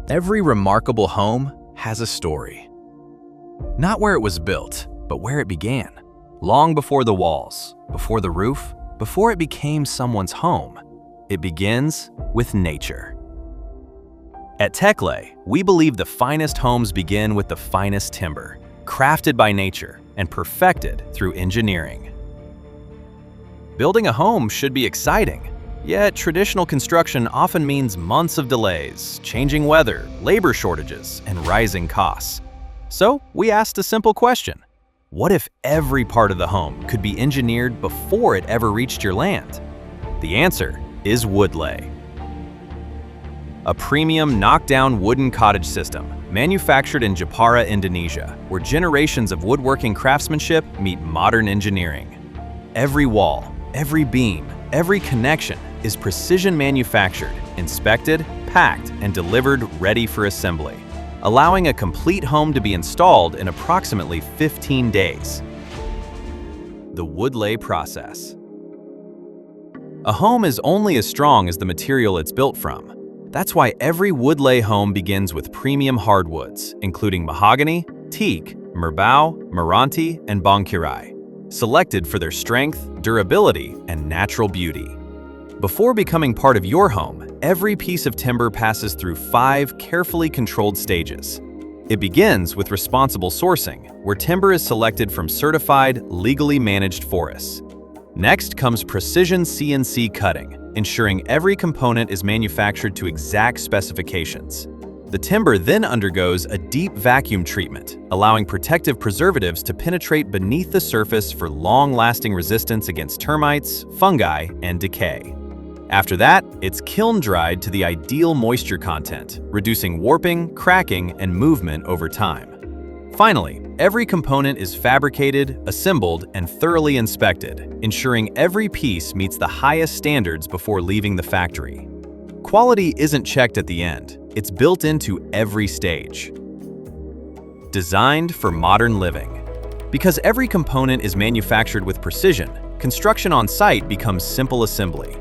Every remarkable home has a story. Not where it was built, but where it began. Long before the walls, before the roof, before it became someone's home, it begins with nature. At Techle, we believe the finest homes begin with the finest timber, crafted by nature and perfected through engineering. Building a home should be exciting, yet traditional construction often means months of delays, changing weather, labor shortages, and rising costs. So we asked a simple question: what if every part of the home could be engineered before it ever reached your land? The answer is Woodle, a premium knockdown wooden cottage system manufactured in Jepara, Indonesia, where generations of woodworking craftsmanship meet modern engineering. Every wall, every beam, every connection is precision manufactured, inspected, packed, and delivered ready for assembly, allowing a complete home to be installed in approximately 15 days. The Woodle process. A home is only as strong as the material it's built from. That's why every Woodle home begins with premium hardwoods, including mahogany, teak, merbau, meranti, and bongkirai, selected for their strength, durability, and natural beauty. Before becoming part of your home, every piece of timber passes through 5 carefully controlled stages. It begins with responsible sourcing, where timber is selected from certified, legally managed forests. Next comes precision CNC cutting, ensuring every component is manufactured to exact specifications. The timber then undergoes a deep vacuum treatment, allowing protective preservatives to penetrate beneath the surface for long-lasting resistance against termites, fungi, and decay. After that, it's kiln-dried to the ideal moisture content, reducing warping, cracking, and movement over time. Finally, every component is fabricated, assembled, and thoroughly inspected, ensuring every piece meets the highest standards before leaving the factory. Quality isn't checked at the end, it's built into every stage. Designed for modern living. Because every component is manufactured with precision, construction on site becomes simple assembly.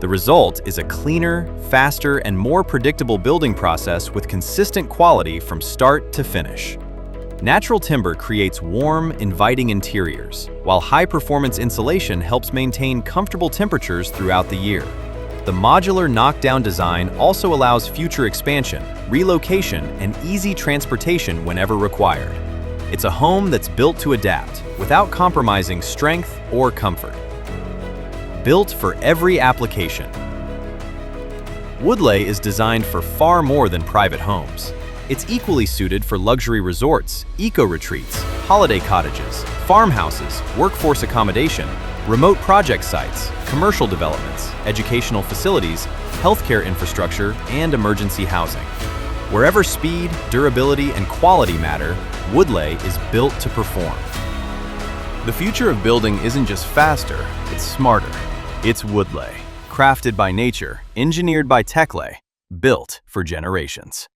The result is a cleaner, faster, and more predictable building process with consistent quality from start to finish. Natural timber creates warm, inviting interiors, while high-performance insulation helps maintain comfortable temperatures throughout the year. The modular knockdown design also allows future expansion, relocation, and easy transportation whenever required. It's a home that's built to adapt, without compromising strength or comfort. Built for every application. Woodle is designed for far more than private homes. It's equally suited for luxury resorts, eco-retreats, holiday cottages, farmhouses, workforce accommodation, remote project sites, commercial developments, educational facilities, healthcare infrastructure, and emergency housing. Wherever speed, durability, and quality matter, Woodle is built to perform. The future of building isn't just faster, it's smarter. It's Woodle, crafted by nature, engineered by Techle, built for generations.